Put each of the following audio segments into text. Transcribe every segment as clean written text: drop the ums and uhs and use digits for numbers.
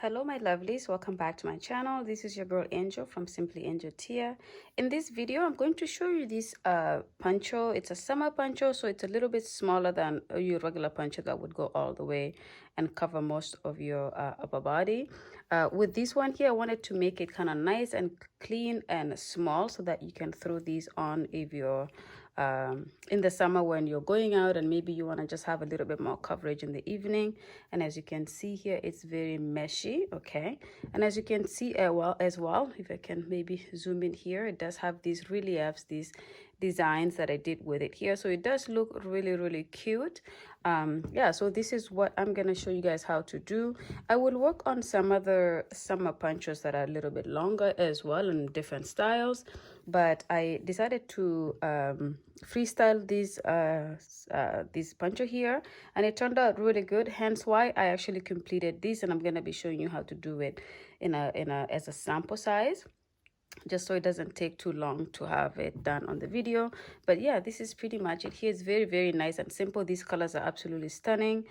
Hello my lovelies, welcome back to my channel. This is your girl Angel from Simply Angel Tia. In this video I'm going to show you this poncho. It's a summer poncho, so it's a little bit smaller than your regular poncho that would go all the way and cover most of your upper body. With this one here, I wanted to make it kind of nice and clean and small so that you can throw these on if you're in the summer when you're going out and maybe you want to just have a little bit more coverage in the evening. And as you can see here, it's very meshy. Okay, and as you can see as well, if I can maybe zoom in here, it does have these reliefs, these designs that I did with it here, so it does look really cute. Yeah, so this is what I'm gonna show you guys how to do. I will work on some other summer ponchos that are a little bit longer as well in different styles, but I decided to freestyle this poncho here, and it turned out really good, hence why I actually completed this, and I'm going to be showing you how to do it in a as a sample size, just so it doesn't take too long to have it done on the video. But yeah, this is pretty much it here. It's very nice and simple. These colors are absolutely stunning.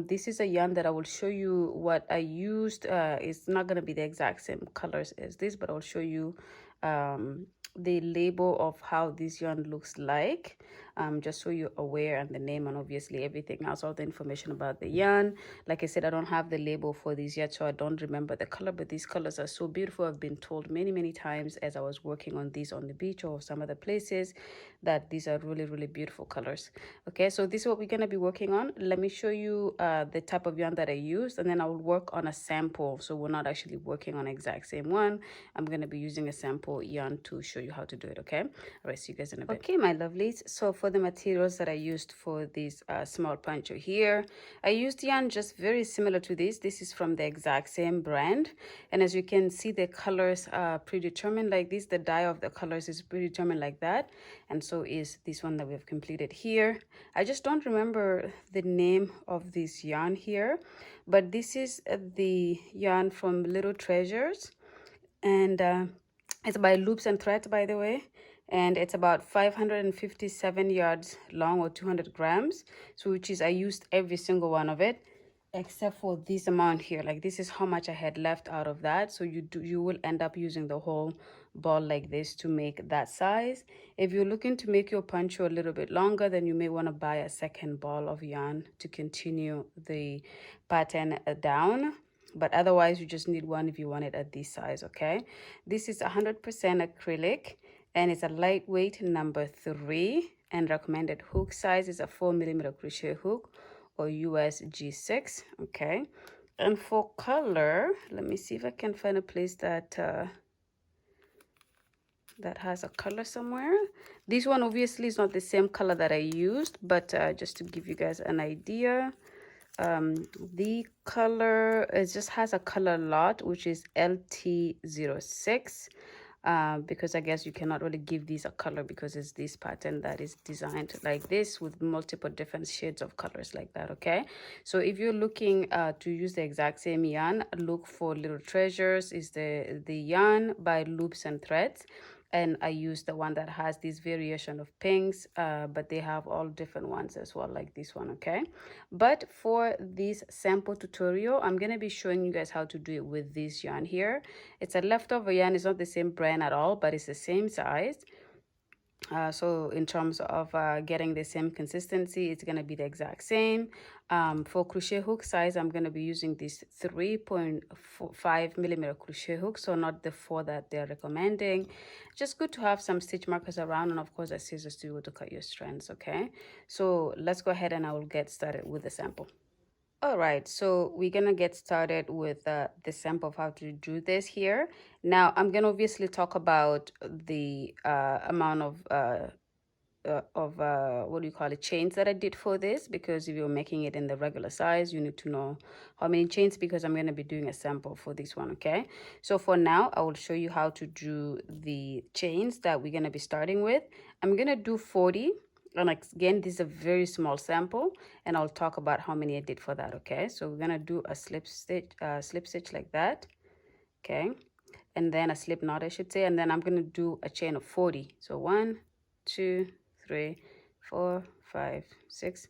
This is a yarn that I will show you what I used. It's not going to be the exact same colors as this, but I'll show you the label of how this yarn looks like, just so you're aware, and the name, and obviously everything else, all the information about the yarn. Like I said, I don't have the label for these yet, so I don't remember the color, but these colors are so beautiful. I've been told many times as I was working on these on the beach or some other places that these are really beautiful colors. Okay, so this is what we're going to be working on. Let me show you the type of yarn that I used, and then I will work on a sample, so we're not actually working on exact same one. I'm going to be using a sample yarn to show you how to do it. Okay, all right, see you guys in a bit. Okay my lovelies, so for the materials that I used for this small poncho here, I used yarn just very similar to this. This is from the exact same brand, and as you can see, the colors are predetermined like this. The dye of the colors is predetermined like that, and so is this one that we have completed here. I just don't remember the name of this yarn here, but this is the yarn from Little Treasures, and it's by Loops and Threads, by the way, and it's about 557 yards long, or 200 grams, so which is, I used every single one of it except for this amount here. Like, this is how much I had left out of that, so you will end up using the whole ball like this to make that size. If you're looking to make your poncho a little bit longer, then you may want to buy a second ball of yarn to continue the pattern down, but otherwise you just need one if you want it at this size. Okay, this is 100% acrylic, and it's a lightweight number 3, and recommended hook size is a 4mm crochet hook, or US G6. Okay, and for color, let me see if I can find a place that that has a color somewhere. This one obviously is not the same color that I used, but just to give you guys an idea, the color, it just has a color lot, which is LT06, because I guess you cannot really give these a color because it's this pattern that is designed like this with multiple different shades of colors like that. Okay, so if you're looking to use the exact same yarn, look for Little Treasures. Is the yarn by Loops and Threads, and I use the one that has this variation of pinks, but they have all different ones as well, like this one. Okay, but for this sample tutorial, I'm going to be showing you guys how to do it with this yarn here. It's a leftover yarn. It's not the same brand at all, but it's the same size. So in terms of getting the same consistency, it's going to be the exact same. For crochet hook size, I'm going to be using this 3.5mm crochet hook, so not the 4 that they're recommending. Just good to have some stitch markers around, and of course a scissors to be able to cut your strands. Okay, so let's go ahead and I will get started with the sample. All right, so we're gonna get started with the sample of how to do this here. Now, I'm gonna obviously talk about the amount of what do you call it, chains that I did for this, because if you're making it in the regular size, you need to know how many chains, because I'm gonna be doing a sample for this one. Okay, so for now, I will show you how to do the chains that we're gonna be starting with. I'm gonna do 40. And again, this is a very small sample, and I'll talk about how many I did for that. Okay, so we're gonna do a slip stitch like that. Okay, and then a slip knot, I should say, and then I'm gonna do a chain of 40. So 1, 2, 3, 4, 5, 6,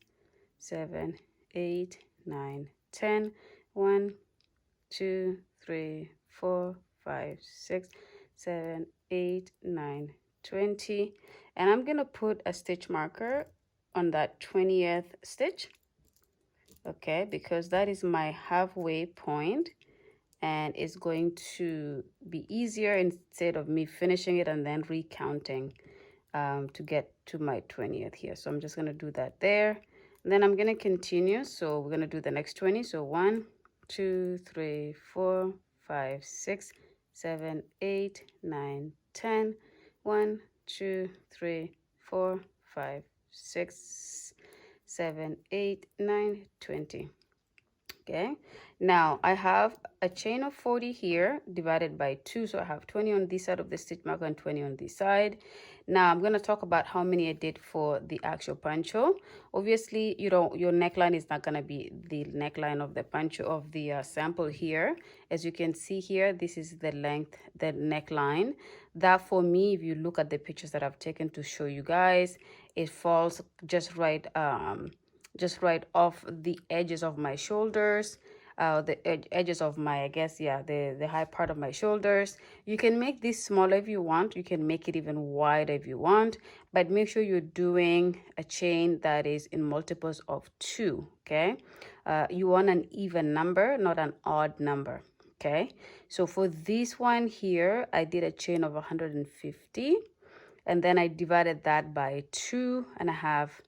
7, 8, 9, 10. 1, 2, 3, 4, 5, 6, 7, 8, 9, 20. And I'm gonna put a stitch marker on that 20th stitch, okay, because that is my halfway point, and it's going to be easier instead of me finishing it and then recounting to get to my 20th here. So I'm just going to do that there. And then I'm going to continue. So we're going to do the next 20. So 1, 2, 3, 4, 5, 6, 7, 8, 9, 10. 1, 2, 3, 4, 5, 6, 7, 8, 9, 20. Okay, now I have a chain of 40 here divided by 2, so I have 20 on this side of the stitch marker and 20 on this side. Now I'm going to talk about how many I did for the actual poncho. Obviously, you know, your neckline is not going to be the neckline of the poncho of the sample here. As you can see here, this is the length, the neckline. That for me, if you look at the pictures that I've taken to show you guys, it falls just right off the edges of my shoulders, the edges of my, I guess, yeah, the high part of my shoulders. You can make this smaller if you want. You can make it even wider if you want, but make sure you're doing a chain that is in multiples of 2, okay? You want an even number, not an odd number, okay? So for this one here, I did a chain of 150, and then I divided that by 2, and I have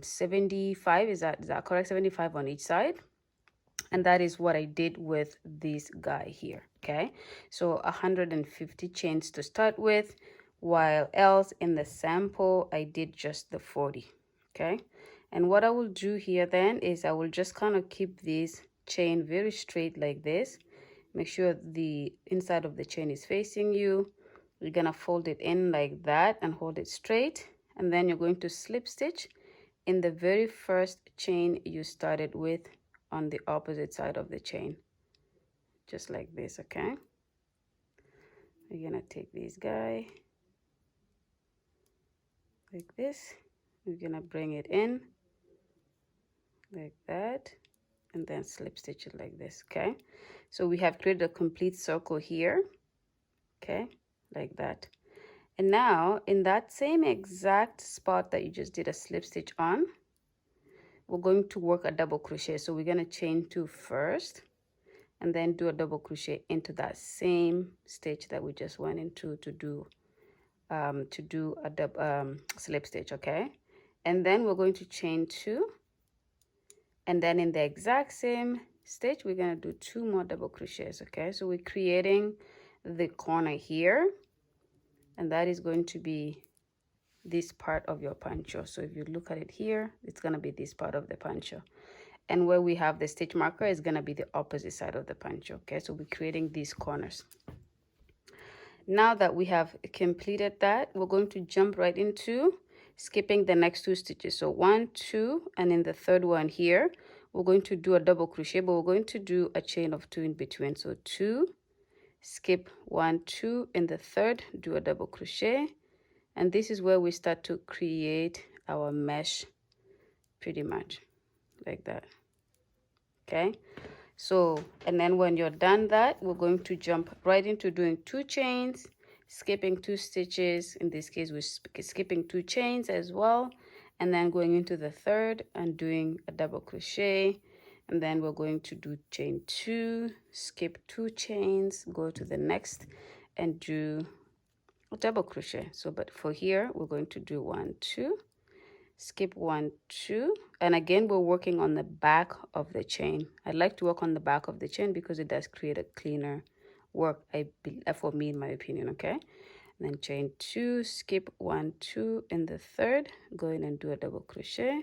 75, is that correct? 75 on each side. And that is what I did with this guy here, okay? So 150 chains to start with, while else in the sample I did just the 40, okay? And what I will do here then is I will just kind of keep this chain very straight like this. Make sure the inside of the chain is facing you. You're gonna fold it in like that and hold it straight, and then you're going to slip stitch in the very first chain you started with on the opposite side of the chain, just like this, okay? We're gonna take this guy like this. We're gonna bring it in like that, and then slip stitch it like this, okay? So we have created a complete circle here, okay, like that. And now in that same exact spot that you just did a slip stitch on, we're going to work a double crochet. So we're going to chain 2 first, and then do a double crochet into that same stitch that we just went into to do a double slip stitch, okay? And then we're going to chain 2, and then in the exact same stitch we're going to do 2 more double crochets, okay? So we're creating the corner here, and that is going to be this part of your poncho. So if you look at it here, it's going to be this part of the poncho, and where we have the stitch marker is going to be the opposite side of the poncho, okay? So we're creating these corners. Now that we have completed that, we're going to jump right into skipping the next 2 stitches. So 1, 2, and in the third one here we're going to do a double crochet, but we're going to do a chain of 2 in between. So 2, skip 1, 2, in the third do a double crochet, and this is where we start to create our mesh, pretty much like that, okay? So, and then when you're done that, we're going to jump right into doing 2 chains, skipping 2 stitches. In this case, we're skipping 2 chains as well, and then going into the third and doing a double crochet. And then we're going to do chain 2, skip 2 chains, go to the next and do a double crochet. So, but for here, we're going to do 1, 2, skip 1, 2, and again we're working on the back of the chain. I like to work on the back of the chain because it does create a cleaner work, for me, in my opinion, okay? And then chain 2, skip 1, 2, in the third, go in and do a double crochet,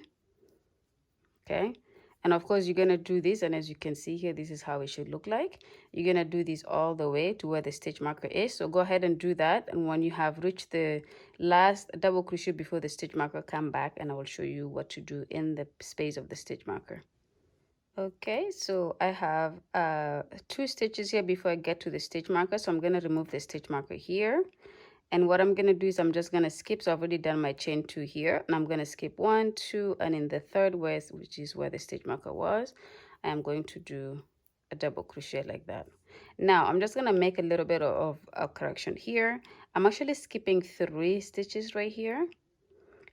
okay? And of course you're going to do this, and as you can see here, this is how it should look like. You're going to do this all the way to where the stitch marker is. So go ahead and do that, and when you have reached the last double crochet before the stitch marker, come back and I will show you what to do in the space of the stitch marker. Okay, so I have 2 stitches here before I get to the stitch marker, so I'm going to remove the stitch marker here. And what I'm going to do is I'm just going to skip. So I've already done my chain 2 here, and I'm going to skip 1, 2, and in the third way, which is where the stitch marker was, I am going to do a double crochet like that. Now I'm just gonna make a little bit of a correction here. I'm actually skipping 3 stitches right here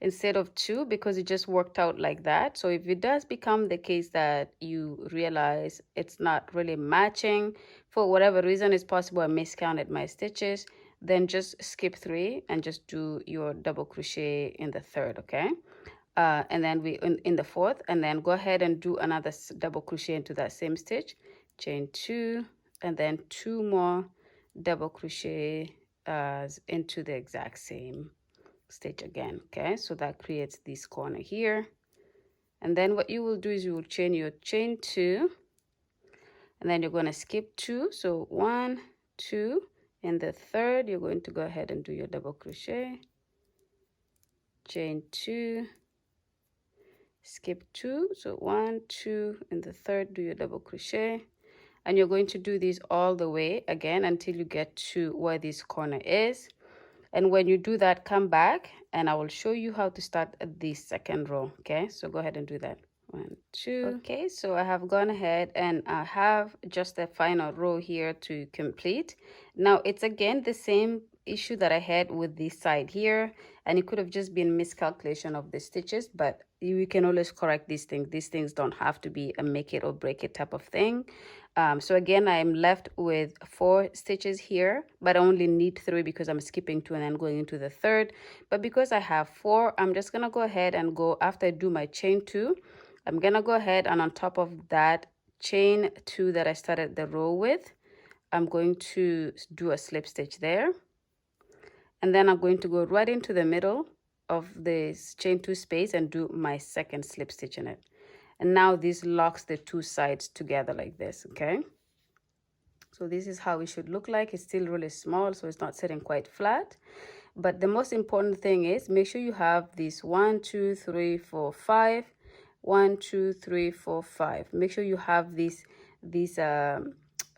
instead of 2 because it just worked out like that. So if it does become the case that you realize it's not really matching for whatever reason, it's possible I miscounted my stitches, then just skip 3 and just do your double crochet in the third, okay? And then we in the fourth, and then go ahead and do another double crochet into that same stitch, chain 2, and then 2 more double crochet into the exact same stitch again. Okay, so that creates this corner here, and then what you will do is you will chain your chain 2, and then you're going to skip 2, so 1 2. In the third, you're going to go ahead and do your double crochet, chain 2, skip 2, so 1 2. In the third, do your double crochet, and you're going to do this all the way again until you get to where this corner is. And when you do that, come back and I will show you how to start the second row. Okay, so go ahead and do that. 1 2. Okay, so I have gone ahead and I have just the final row here to complete. Now it's again the same issue that I had with this side here, and it could have just been miscalculation of the stitches, but you can always correct these things. These things don't have to be a make it or break it type of thing. So again, I'm left with 4 stitches here, but I only need 3 because I'm skipping 2 and then going into the third. But because I have 4, I'm just gonna go ahead and go, after I do my chain 2, I'm gonna go ahead and on top of that chain 2 that I started the row with, I'm going to do a slip stitch there, and then I'm going to go right into the middle of this chain 2 space and do my second slip stitch in it. And now this locks the 2 sides together like this. Okay, so this is how it should look like. It's still really small, so it's not sitting quite flat. But the most important thing is make sure you have this 1 2 3 4 5, 1 2 3 4 5. Make sure you have these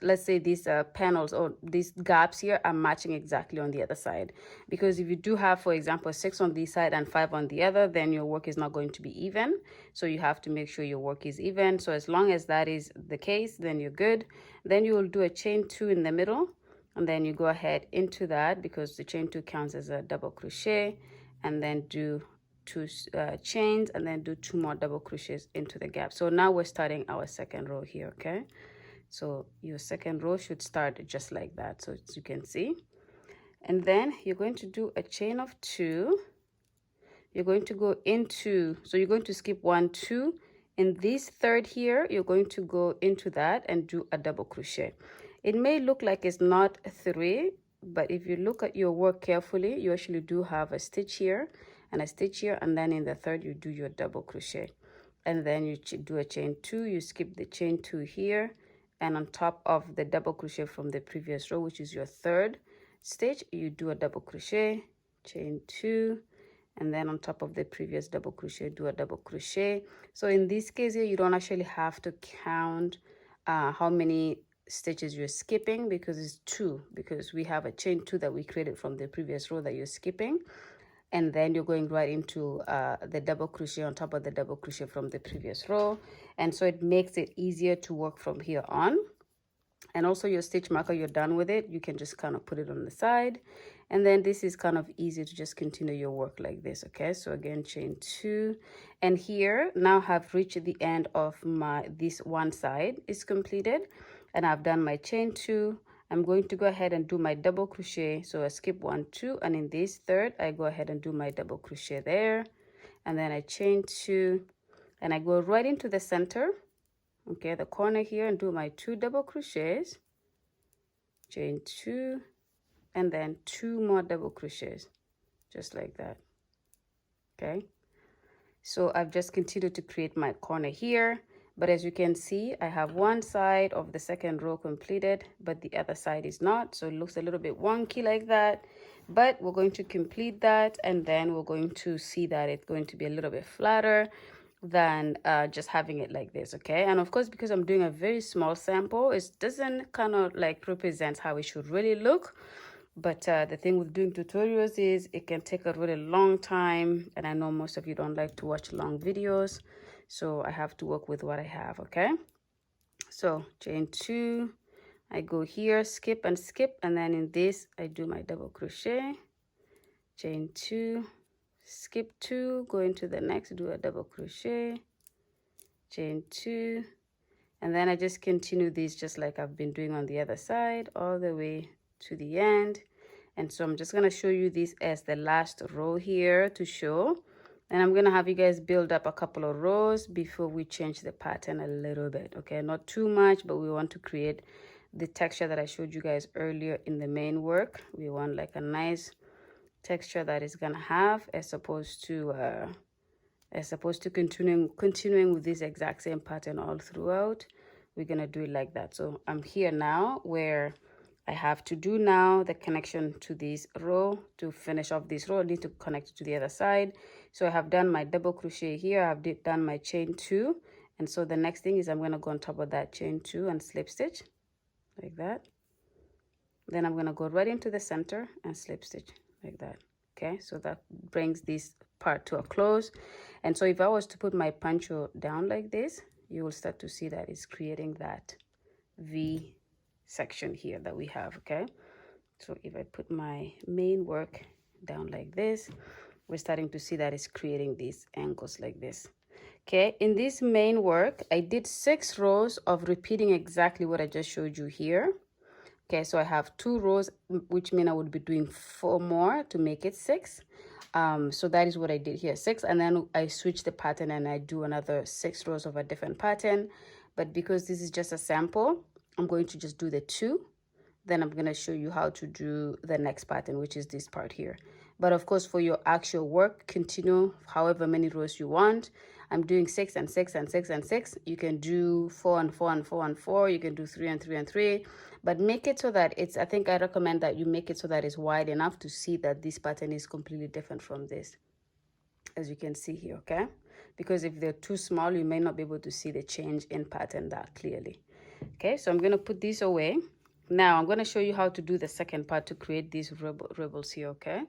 let's say these panels or these gaps here are matching exactly on the other side, because if you do have, for example, 6 on this side and 5 on the other, then your work is not going to be even. So you have to make sure your work is even. So as long as that is the case, then you're good. Then you will do a chain 2 in the middle, and then you go ahead into that because the chain 2 counts as a double crochet, and then do 2 chains, and then do 2 more double crochets into the gap. So now we're starting our second row here. Okay, so your second row should start just like that, so as you can see. And then you're going to do a chain of 2. You're going to go into, so you're going to skip 1 2. In this third here, you're going to go into that and do a double crochet. It may look like it's not 3, but if you look at your work carefully, you actually do have a stitch here and a stitch here, and then in the third you do your double crochet, and then you do a chain 2. You skip the chain 2 here, and on top of the double crochet from the previous row, which is your third stitch, you do a double crochet, chain 2, and then on top of the previous double crochet, do a double crochet. So in this case here, you don't actually have to count how many stitches you're skipping, because it's 2, because we have a chain 2 that we created from the previous row that you're skipping, and then you're going right into the double crochet on top of the double crochet from the previous row. And so it makes it easier to work from here on. And also your stitch marker, you're done with it, you can just kind of put it on the side, and then this is kind of easy to just continue your work like this. Okay, so again, chain 2, and here now have reached the end of my, this one side is completed, and I've done my chain 2. I'm going to go ahead and do my double crochet, so I skip 1 2, and in this third I go ahead and do my double crochet there, and then I chain 2, and I go right into the center, okay, the corner here, and do my 2 double crochets, chain 2, and then 2 more double crochets, just like that. Okay, so I've just continued to create my corner here, but as you can see, I have one side of the second row completed, but the other side is not, so it looks a little bit wonky like that. But we're going to complete that, and then we're going to see that it's going to be a little bit flatter than just having it like this. Okay, and of course, because I'm doing a very small sample, it doesn't kind of like represent how it should really look. But the thing with doing tutorials is it can take a really long time, and I know most of you don't like to watch long videos, so I have to work with what I have. Okay, So chain 2, I go here, skip and skip, and then in this I do my double crochet, chain 2, skip 2, go into the next, do a double crochet, chain 2, and then I just continue this just like I've been doing on the other side all the way to the end. And so I'm just going to show you this as the last row here to show, and I'm going to have you guys build up a couple of rows before we change the pattern a little bit. Okay, not too much, but we want to create the texture that I showed you guys earlier in the main work. We want like a nice texture that is going to have, as opposed to continuing with this exact same pattern all throughout. We're gonna do it like that. So I'm here now where I have to do now the connection to this row. To finish off this row, I need to connect it to the other side. So I have done my double crochet here, I've done my chain 2, and so the next thing is I'm going to go on top of that chain 2 and slip stitch like that. Then I'm going to go right into the center and slip stitch like that. Okay, so that brings this part to a close. And so if I was to put my poncho down like this, you will start to see that it's creating that V section here that we have. Okay, so if I put my main work down like this, we're starting to see that it's creating these angles like this. Okay, in this main work, I did 6 rows of repeating exactly what I just showed you here. Okay, so I have 2 rows, which mean I would be doing 4 more to make it 6. So that is what I did here, 6, and then I switch the pattern and I do another 6 rows of a different pattern. But because this is just a sample, I'm going to just do the 2. Then I'm going to show you how to do the next pattern, which is this part here. But of course, for your actual work, continue however many rows you want. I'm doing 6 and 6 and 6 and 6. You can do 4 and 4 and 4 and 4. You can do 3 and 3 and 3. But make it so that it's, I think I recommend that you make it so that it's wide enough to see that this pattern is completely different from this, as you can see here, okay? Because if they're too small, you may not be able to see the change in pattern that clearly. Okay, so I'm going to put this away. Now I'm going to show you how to do the second part to create these ribbons here, okay?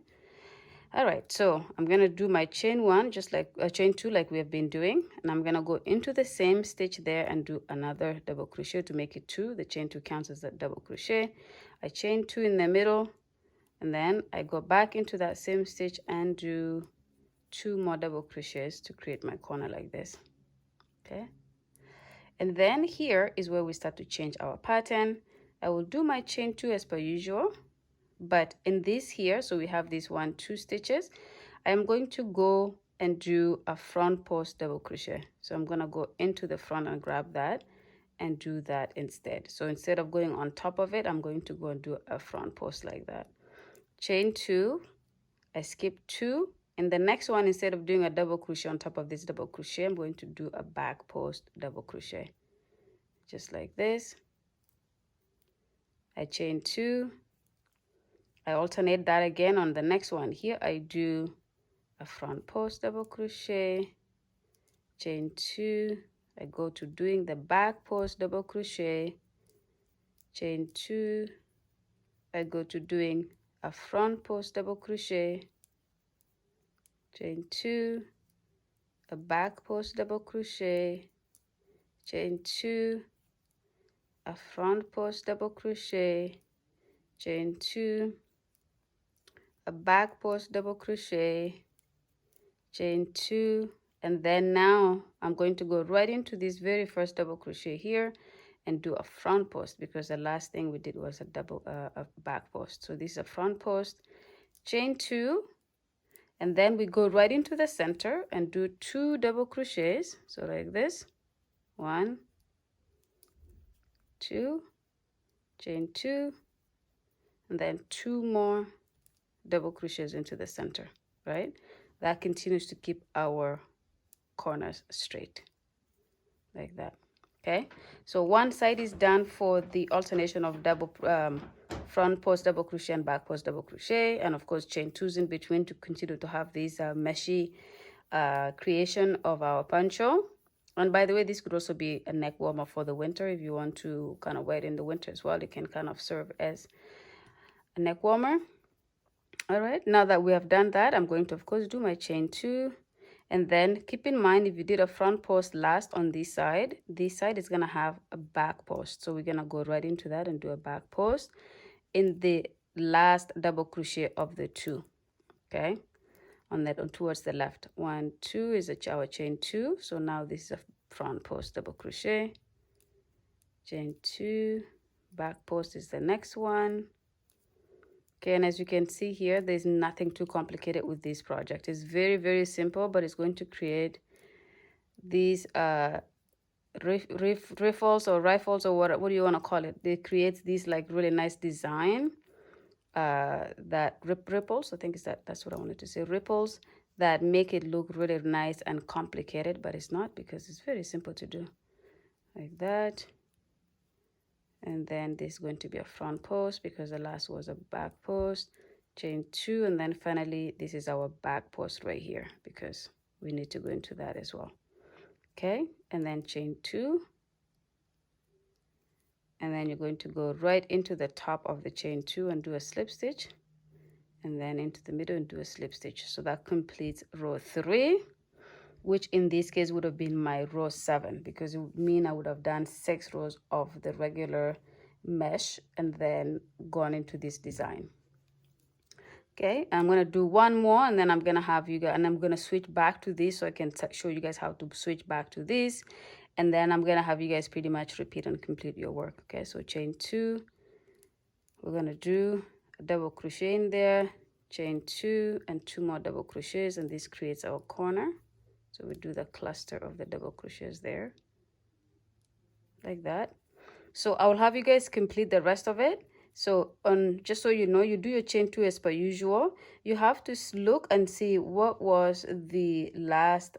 All right, so I'm going to do my chain 1, just like chain 2 like we have been doing, and I'm going to go into the same stitch there and do another double crochet to make it 2. The chain 2 counts as a double crochet. I chain 2 in the middle, and then I go back into that same stitch and do 2 more double crochets to create my corner like this. Okay, and then here is where we start to change our pattern. I will do my chain 2 as per usual, but in this here, so we have these 1, 2 stitches, I'm going to go and do a front post double crochet. So I'm going to go into the front and grab that and do that instead. So instead of going on top of it, I'm going to go and do a front post like that. Chain 2, I skip 2. In the next one, instead of doing a double crochet on top of this double crochet, I'm going to do a back post double crochet just like this. I chain 2, I alternate that again. On the next one here, I do a front post double crochet, chain 2, I go to doing the back post double crochet, chain 2, I go to doing a front post double crochet, chain 2, a back post double crochet, chain 2, a front post double crochet, chain 2, a back post double crochet, chain 2, and then now I'm going to go right into this very first double crochet here and do a front post, because the last thing we did was a back post. So this is a front post, chain 2, and then we go right into the center and do 2 double crochets. So like this, 1, 2, chain 2, and then 2 more double crochets into the center, right? That continues to keep our corners straight like that. Okay, so one side is done for the alternation of double front post double crochet and back post double crochet, and of course chain 2s in between to continue to have this meshy creation of our poncho. And by the way, this could also be a neck warmer for the winter. If you want to kind of wear it in the winter as well, it can kind of serve as a neck warmer. All right, now that we have done that, I'm going to of course do my chain 2, And then keep in mind, if you did a front post last on this side is going to have a back post. So we're going to go right into that and do a back post in the last double crochet of the two. Okay, on that, on towards the left. 1, 2 is our chain 2. So now this is a front post double crochet, chain 2, back post is the next one. Okay, and as you can see here, there's nothing too complicated with this project. It's very, very simple, but it's going to create these riffles or rifles or what do you want to call it? They create these like really nice design that ripples. I think is that's what I wanted to say. Ripples that make it look really nice and complicated, but it's not, because it's very simple to do. Like that. And then this is going to be a front post because the last was a back post, chain 2, and then finally this is our back post right here because we need to go into that as well. Okay, and then chain 2, and then you're going to go right into the top of the chain 2 and do a slip stitch, and then into the middle and do a slip stitch. So that completes row 3, which in this case would have been my row 7, because it would mean I would have done 6 rows of the regular mesh and then gone into this design. Okay, I'm going to do one more, and then I'm going to have you guys, and I'm going to switch back to this so I can show you guys how to switch back to this, and then I'm going to have you guys pretty much repeat and complete your work. Okay, so chain 2, we're going to do a double crochet in there, chain 2 and 2 more double crochets, and this creates our corner. So we do the cluster of the double crochets there, like that. So I will have you guys complete the rest of it. So just so you know, you do your chain 2 as per usual. You have to look and see what was the last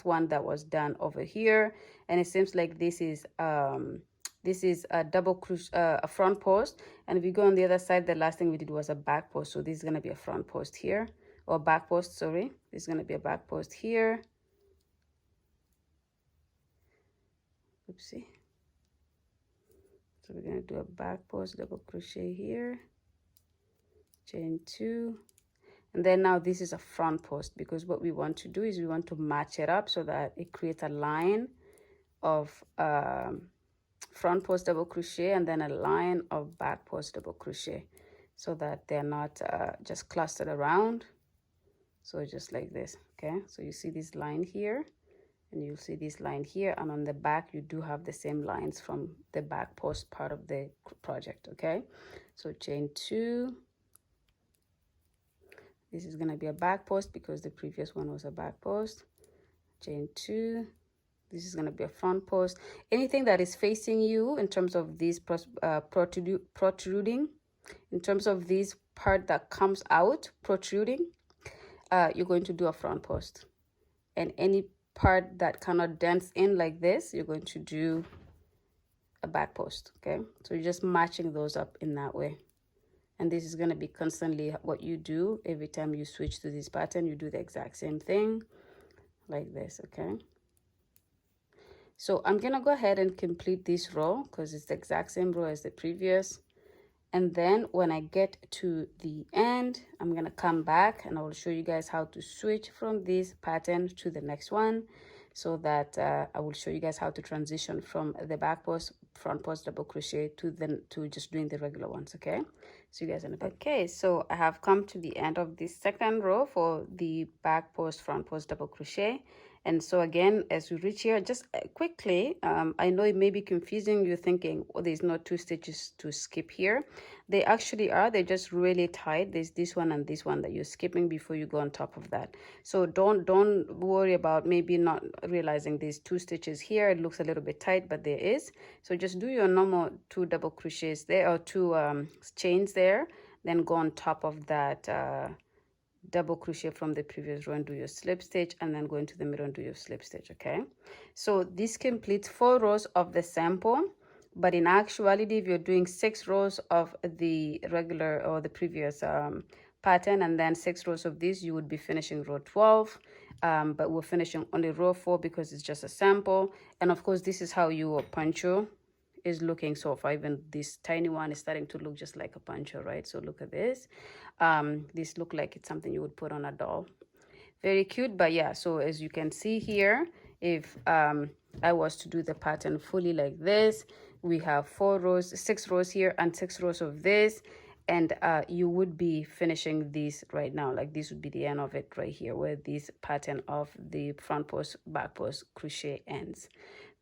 one that was done over here, and it seems like this is a double crochet, a front post. And if you go on the other side, the last thing we did was a back post. So this is going to be a front post here, or back post, sorry. This is going to be a back post here. Oopsie. So we're going to do a back post double crochet here, chain 2, and then now this is a front post, because what we want to do is we want to match it up so that it creates a line of front post double crochet and then a line of back post double crochet, so that they're not just clustered around. So just like this. Okay, so you see this line here, and you'll see this line here, and on the back you do have the same lines from the back post part of the project. Okay, so chain 2, this is going to be a back post because the previous one was a back post, chain 2, this is going to be a front post. Anything that is facing you in terms of these protruding, in terms of this part that comes out protruding, you're going to do a front post, and any part that cannot dance in like this, you're going to do a back post. Okay, so you're just matching those up in that way, and this is going to be constantly what you do. Every time you switch to this pattern, you do the exact same thing like this. Okay, so I'm gonna go ahead and complete this row because it's the exact same row as the previous. And then when I get to the end, I'm going to come back and I will show you guys how to switch from this pattern to the next one, so that I will show you guys how to transition from the back post, front post double crochet to just doing the regular ones. Okay, so you guys in a bit. Okay, so I have come to the end of this second row for the back post, front post double crochet. And so again, as we reach here, just quickly, I know it may be confusing. You're thinking, oh, there's no 2 stitches to skip here. They actually are. They're just really tight. There's this one and this one that you're skipping before you go on top of that. So don't worry about maybe not realizing there's 2 stitches here. It looks a little bit tight, but there is. So just do your normal 2 double crochets there, or 2 chains there, then go on top of that double crochet from the previous row and do your slip stitch, and then go into the middle and do your slip stitch. Okay, so this completes 4 rows of the sample, but in actuality, if you're doing 6 rows of the regular or the previous pattern and then 6 rows of this, you would be finishing row 12, but we're finishing only row 4 because it's just a sample. And of course, this is how your poncho is looking so far. Even this tiny one is starting to look just like a poncho, right? So look at this. This look like it's something you would put on a doll. Very cute. But yeah, so as you can see here, if I was to do the pattern fully like this, we have 6 rows here and 6 rows of this, and you would be finishing this right now. Like this would be the end of it right here, where this pattern of the front post back post crochet ends.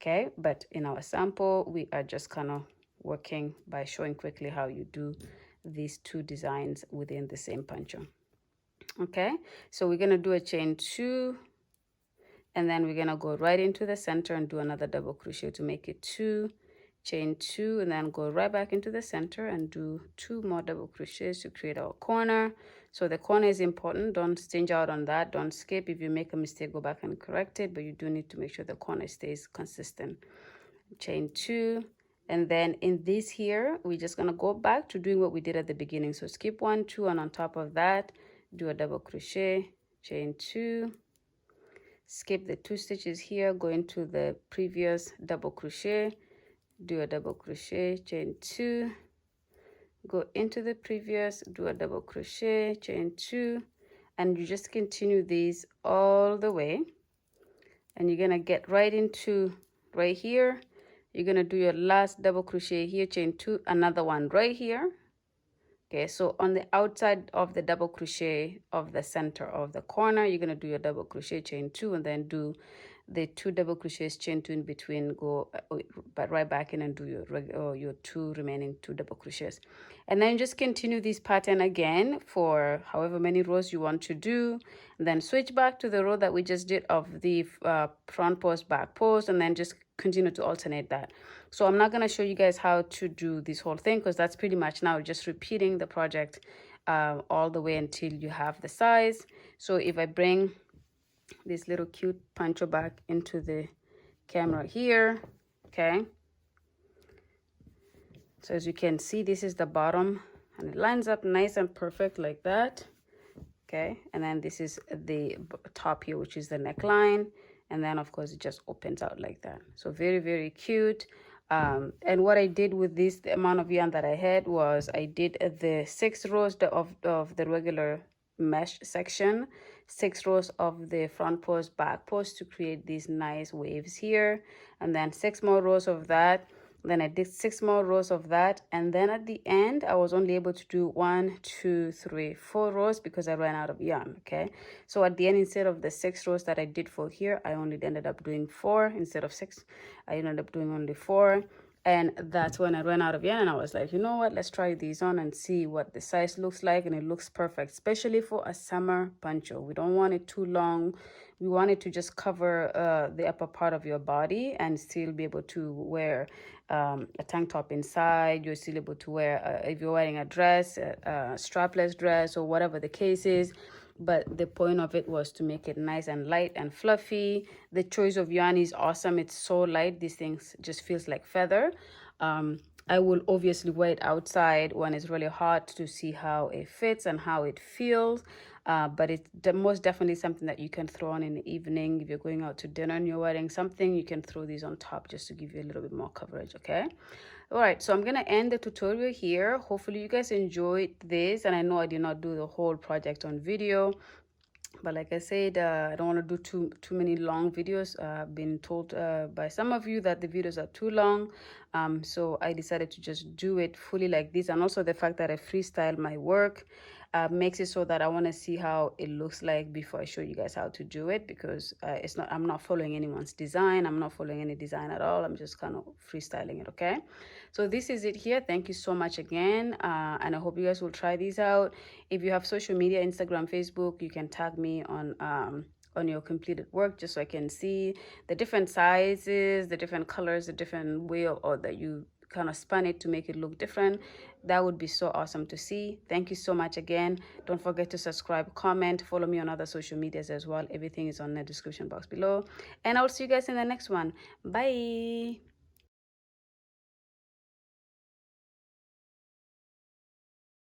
Okay, but in our sample we are just kind of working by showing quickly how you do these two designs within the same poncho. Okay, so we're gonna do a chain 2, and then we're gonna go right into the center and do another double crochet to make it 2, chain 2, and then go right back into the center and do 2 more double crochets to create our corner. So the corner is important. Don't stinge out on that. Don't skip. If you make a mistake, go back and correct it, but you do need to make sure the corner stays consistent. Chain 2, and then in this here we're just gonna go back to doing what we did at the beginning. So skip 1, 2, and on top of that do a double crochet, chain 2, skip the 2 stitches here, go into the previous double crochet, do a double crochet, chain 2, go into the previous, do a double crochet, chain 2, and you just continue these all the way, and you're gonna get right into right here. You're gonna do your last double crochet here, chain 2, another one right here. Okay, so on the outside of the double crochet of the center of the corner, you're gonna do your double crochet, chain 2, and then do the 2 double crochets, chain 2 in between, go but right back in and do your 2 remaining 2 double crochets, and then just continue this pattern again for however many rows you want to do, and then switch back to the row that we just did of the front post back post, and then just continue to alternate that. So I'm not going to show you guys how to do this whole thing, because that's pretty much now just repeating the project all the way until you have the size. So if I bring this little cute poncho back into the camera here, okay, so as you can see, this is the bottom, and it lines up nice and perfect like that. Okay, and then this is the top here, which is the neckline, and then of course it just opens out like that. So very, very cute. And what I did with this, the amount of yarn that I had, was I did the 6 rows of the regular mesh section, 6 rows of the front post back post to create these nice waves here, and then 6 more rows of that. Then I did 6 more rows of that, and then at the end I was only able to do 1, 2, 3, 4 rows because I ran out of yarn. Okay, so at the end, instead of the 6 rows that I did for here, I only ended up doing 4 instead of 6. I ended up doing only 4, and that's when I ran out of yarn, and I was like, you know what, let's try these on and see what the size looks like. And it looks perfect, especially for a summer poncho. We don't want it too long. We want it to just cover the upper part of your body and still be able to wear a tank top inside. You're still able to wear, if you're wearing a dress, a strapless dress, or whatever the case is. But the point of it was to make it nice and light and fluffy. The choice of yarn is awesome. It's so light. These things just feels like feather. I will obviously wear it outside when it's really hot to see how it fits and how it feels. But it's most definitely something that you can throw on in the evening. If you're going out to dinner and you're wearing something, you can throw these on top just to give you a little bit more coverage. Okay. All right, so I'm gonna end the tutorial here. Hopefully you guys enjoyed this, and I know I did not do the whole project on video, but like I said, I don't want to do too many long videos. I've been told by some of you that the videos are too long, so I decided to just do it fully like this. And also the fact that I freestyle my work makes it so that I want to see how it looks like before I show you guys how to do it, because I'm not following anyone's design. I'm not following any design at all. I'm just kind of freestyling it. Okay, so this is it here. Thank you so much again, and I hope you guys will try these out. If you have social media, Instagram, Facebook, you can tag me on your completed work, just so I can see the different sizes, the different colors, the different way or that you kind of spun it to make it look different. That would be so awesome to see. Thank you so much again. Don't forget to subscribe, comment, follow me on other social medias as well. Everything is on the description box below, and I'll see you guys in the next one. Bye.